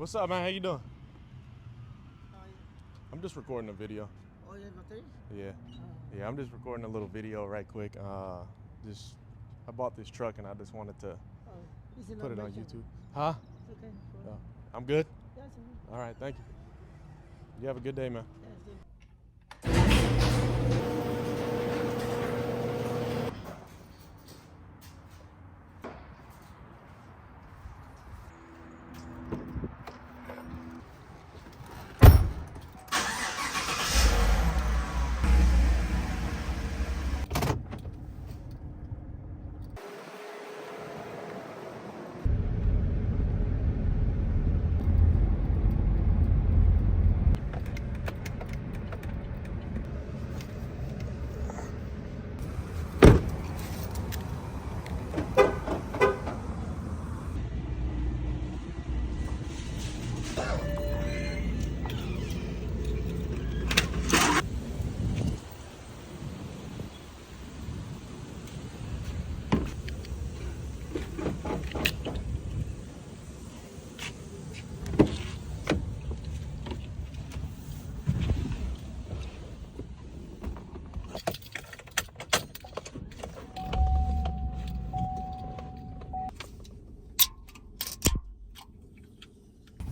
What's up, man? How you doing? How are you? I'm just recording a video. Oh, you have battery? Yeah. Oh. Yeah, I'm just recording a little video right quick. I bought this truck and I just wanted to Oh, this is put not it my on channel. YouTube. Huh? It's okay. Oh, I'm good? Yeah, it's okay. All right, thank you. You have a good day, man. Yeah, it's okay.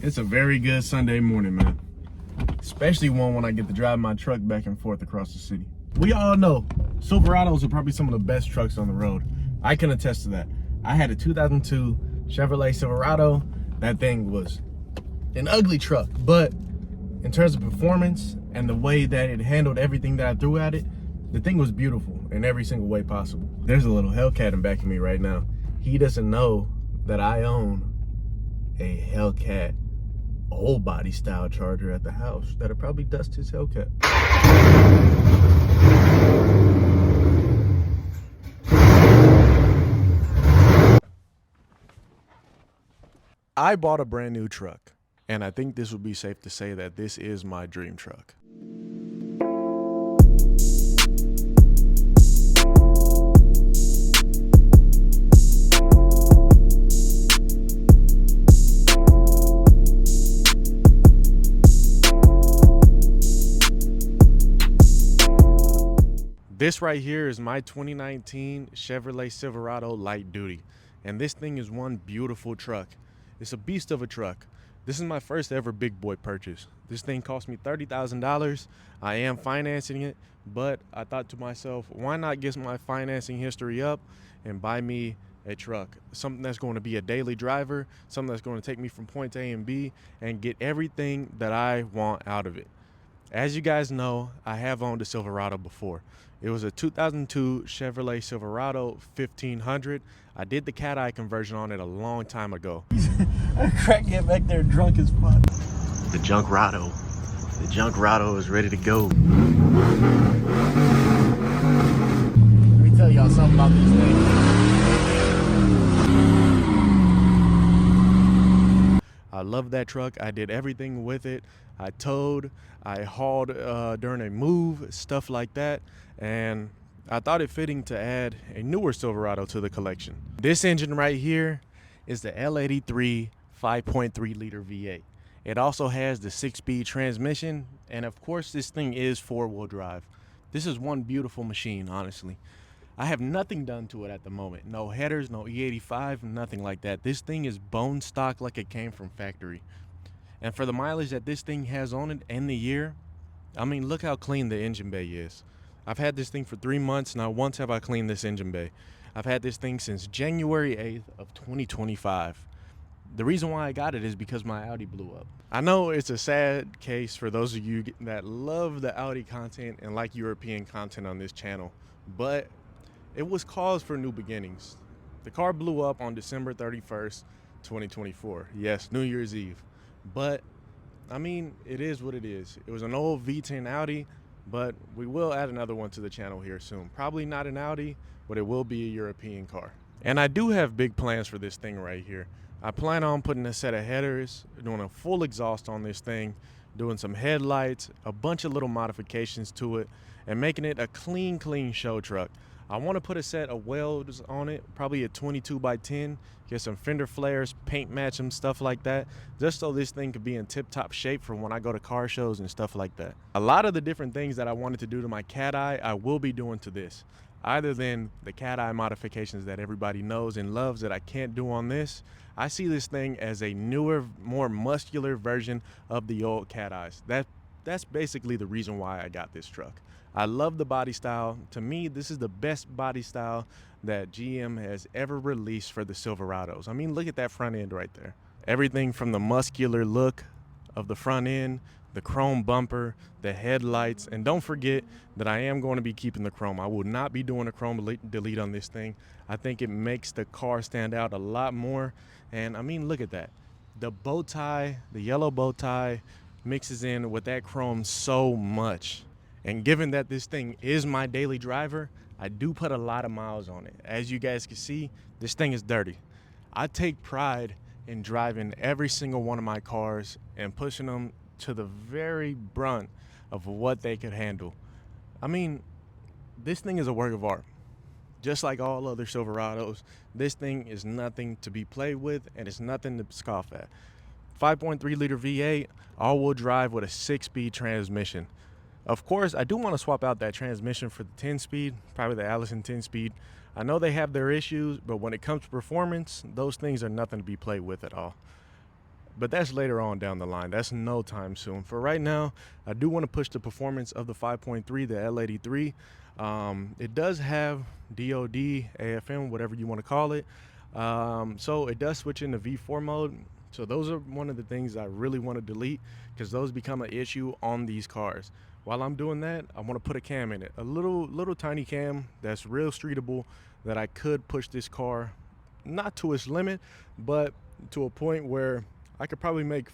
It's a very good Sunday morning, man. Especially one when I get to drive my truck back and forth across the city. We all know Silverados are probably some of the best trucks on the road. I can attest to that. I had a 2002 Chevrolet Silverado. That thing was an ugly truck, but in terms of performance and the way that it handled everything that I threw at it, the thing was beautiful in every single way possible. There's a little Hellcat in back of me right now. He doesn't know that I own a Hellcat old body style Charger at the house that'll probably dust his Hellcat. I bought a brand new truck, and I think this would be safe to say that this is my dream truck. This right here is my 2019 Chevrolet Silverado light duty, and this thing is one beautiful truck. It's a beast of a truck. This is my first ever big boy purchase. This thing cost me $30,000. I am financing it, but I thought to myself, why not get my financing history up and buy me a truck, something that's going to be a daily driver, something that's going to take me from point A and B and get everything that I want out of it. As you guys know, I have owned a Silverado before. It was a 2002 Chevrolet Silverado 1500. I did the cat eye conversion on it a long time ago. Crack get back there drunk as fuck. The Junkrado. The Junkrado is ready to go. Let me tell y'all something about this thing. I love that truck. I did everything with it. I towed, I hauled during a move, stuff like that. And I thought it fitting to add a newer Silverado to the collection. This engine right here is the L83 5.3 liter V8. It also has the 6-speed transmission. And of course, this thing is 4-wheel drive. This is one beautiful machine, honestly. I have nothing done to it at the moment. No headers, no E85, nothing like that. This thing is bone stock like it came from factory. And for the mileage that this thing has on it and the year, I mean, look how clean the engine bay is. I've had this thing for 3 months. Not once have I cleaned this engine bay. I've had this thing since January 8th of 2025. The reason why I got it is because my Audi blew up. I know it's a sad case for those of you that love the Audi content and like European content on this channel, but it was cause for new beginnings. The car blew up on December 31st, 2024. Yes, New Year's Eve. But, I mean, it is what it is. It was an old V10 Audi, but we will add another one to the channel here soon. Probably not an Audi, but it will be a European car. And I do have big plans for this thing right here. I plan on putting a set of headers, doing a full exhaust on this thing, doing some headlights, a bunch of little modifications to it, and making it a clean show truck. I want to put a set of welds on it, probably a 22 by 10, get some fender flares, paint match them, stuff like that, just so this thing could be in tip-top shape for when I go to car shows and stuff like that. A lot of the different things that I wanted to do to my cat eye, I will be doing to this. Other than the cat eye modifications that everybody knows and loves that I can't do on this, I see this thing as a newer, more muscular version of the old cat eyes. That's basically the reason why I got this truck. I love the body style. To me, this is the best body style that GM has ever released for the Silverados. I mean, look at that front end right there. Everything from the muscular look of the front end, the chrome bumper, the headlights, and don't forget that I am going to be keeping the chrome. I will not be doing a chrome delete on this thing. I think it makes the car stand out a lot more. And I mean, look at that. The bow tie, the yellow bow tie mixes in with that chrome so much. And given that this thing is my daily driver, I do put a lot of miles on it. As you guys can see, this thing is dirty. I take pride in driving every single one of my cars and pushing them to the very brunt of what they could handle. I mean, this thing is a work of art. Just like all other Silverados, this thing is nothing to be played with, and it's nothing to scoff at. 5.3 liter V8, all-wheel drive with a 6-speed transmission. Of course, I do want to swap out that transmission for the 10-speed, probably the Allison 10-speed. I know they have their issues, but when it comes to performance, those things are nothing to be played with at all. But that's later on down the line. That's no time soon. For right now, I do want to push the performance of the 5.3, the L83. It does have DOD, AFM, whatever you want to call it. So it does switch into V4 mode. So those are one of the things I really want to delete because those become an issue on these cars. While I'm doing that, I want to put a cam in it. A little tiny cam that's real streetable that I could push this car, not to its limit, but to a point where I could probably make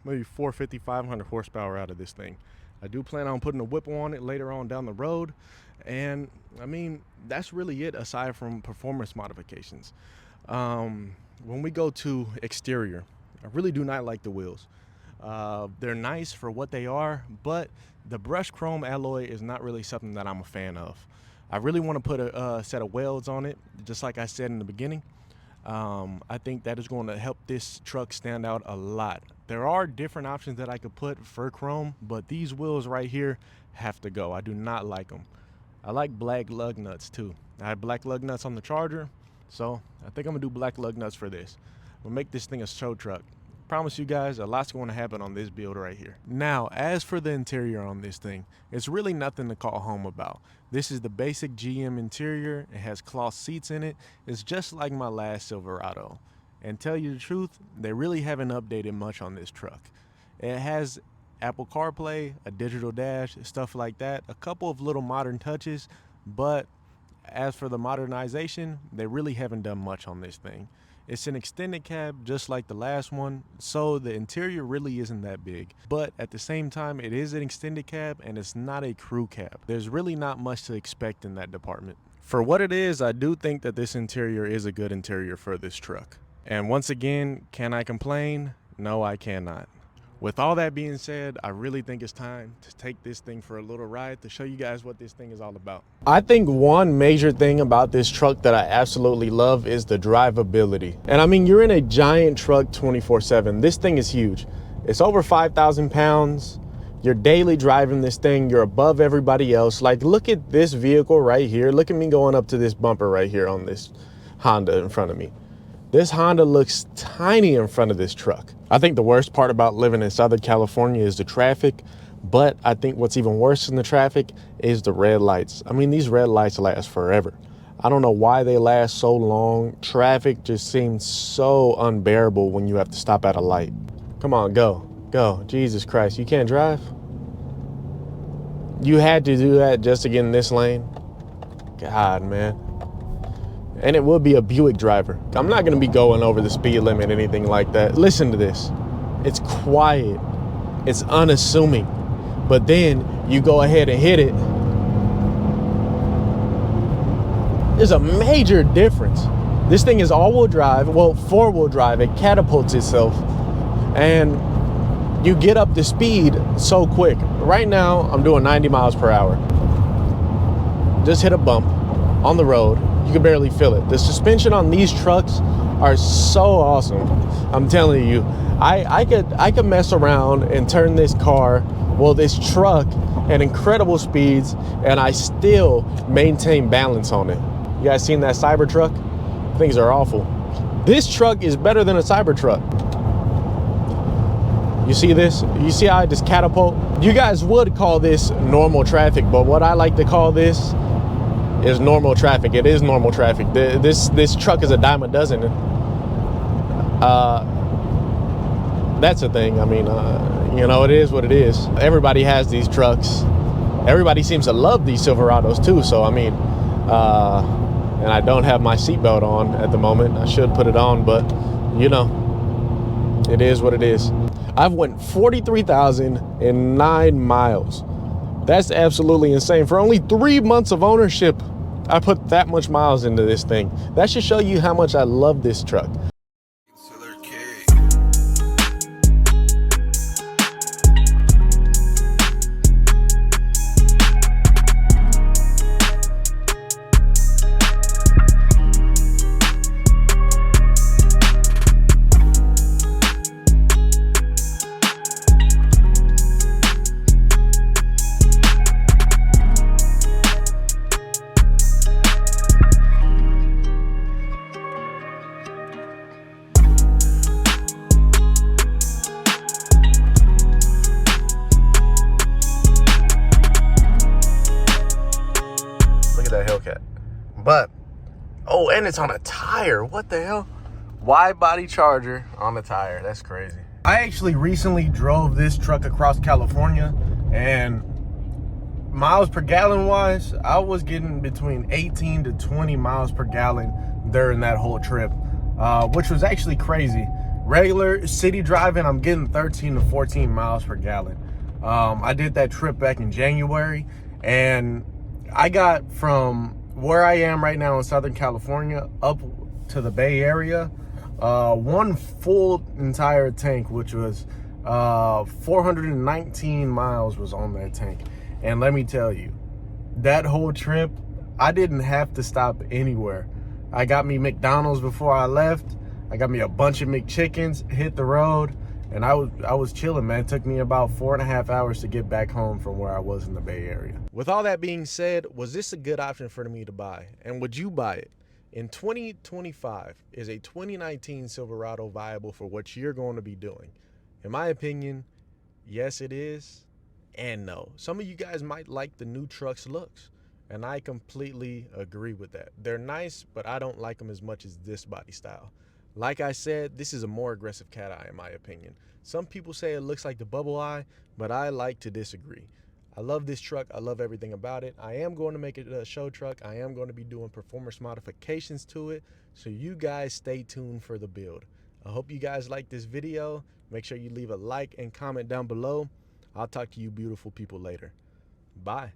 maybe 450, 500 horsepower out of this thing. I do plan on putting a Whipple on it later on down the road. And I mean, that's really it aside from performance modifications. When we go to exterior, I really do not like the wheels. They're nice for what they are, but the brushed chrome alloy is not really something that I'm a fan of. I really want to put a set of welds on it, just like I said in the beginning. I think that is going to help this truck stand out a lot. There are different options that I could put for chrome, but these wheels right here have to go. I do not like them. I like black lug nuts too. I have black lug nuts on the Charger, so I think I'm gonna do black lug nuts for this. We'll make this thing a show truck. Promise you guys, a lot's going to happen on this build right here. Now, as for the interior on this thing, it's really nothing to call home about. This is the basic GM interior. It has cloth seats in it. It's just like my last Silverado. And tell you the truth, they really haven't updated much on this truck. It has Apple CarPlay, a digital dash, stuff like that, a couple of little modern touches, but as for the modernization, they really haven't done much on this thing. It's an extended cab just like the last one, so the interior really isn't that big. But at the same time, it is an extended cab and it's not a crew cab. There's really not much to expect in that department. For what it is, I do think that this interior is a good interior for this truck. And once again, can I complain? No, I cannot. With all that being said, I really think it's time to take this thing for a little ride to show you guys what this thing is all about. I think one major thing about this truck that I absolutely love is the drivability. And I mean, you're in a giant truck 24/7. This thing is huge. It's over 5,000 pounds. You're daily driving this thing. You're above everybody else. Like, look at this vehicle right here. Look at me going up to this bumper right here on this Honda in front of me. This Honda looks tiny in front of this truck. I think the worst part about living in Southern California is the traffic, but I think what's even worse than the traffic is the red lights. I mean, these red lights last forever. I don't know why they last so long. Traffic just seems so unbearable when you have to stop at a light. Come on, go. Jesus Christ, you can't drive? You had to do that just to get in this lane? God, man. And it would be a Buick driver. I'm not gonna be going over the speed limit, anything like that. Listen to this. It's quiet. It's unassuming. But then you go ahead and hit it. There's a major difference. This thing is all-wheel drive, well, four-wheel drive. It catapults itself. And you get up to speed so quick. Right now, I'm doing 90 miles per hour. Just hit a bump. on the road. You can barely feel it. The suspension on these trucks are so awesome. I'm telling you, I could mess around and turn this car, well, this truck, at incredible speeds, and I still maintain balance on it. You guys seen that Cybertruck? Things are awful. This truck is better than a Cybertruck. You see this? You see how I just catapult? You guys would call this normal traffic, but what I like to call this is normal traffic. It is normal traffic. This truck is a dime a dozen. That's a thing. I mean, you know, it is what it is. Everybody has these trucks. Everybody seems to love these Silverados too. So, I mean, and I don't have my seatbelt on at the moment. I should put it on, but you know, it is what it is. I've went 43,009 miles. That's absolutely insane. For only 3 months of ownership, I put that much miles into this thing. That should show you how much I love this truck. That Hellcat, but oh, and it's on a tire. What the hell? Wide body Charger on the tire. That's crazy. I actually recently drove this truck across California, and miles per gallon wise, I was getting between 18 to 20 miles per gallon during that whole trip, which was actually crazy. Regular city driving, I'm getting 13 to 14 miles per gallon. I did that trip back in January, and I got from where I am right now in Southern California up to the Bay Area, one full entire tank, which was 419 miles was on that tank. And let me tell you, that whole trip, I didn't have to stop anywhere. I got me McDonald's before I left. I got me a bunch of McChickens, hit the road, and I was chilling, man. It took me about 4.5 hours to get back home from where I was in the Bay Area. With all that being said, was this a good option for me to buy? And would you buy it? In 2025, is a 2019 Silverado viable for what you're going to be doing? In my opinion, yes, it is, and no. Some of you guys might like the new truck's looks, and I completely agree with that. They're nice, but I don't like them as much as this body style. Like I said, this is a more aggressive cat eye in my opinion. Some people say it looks like the bubble eye, but I like to disagree. I love this truck. I love everything about it. I am going to make it a show truck. I am going to be doing performance modifications to it. So you guys stay tuned for the build. I hope you guys like this video. Make sure you leave a like and comment down below. I'll talk to you beautiful people later. Bye.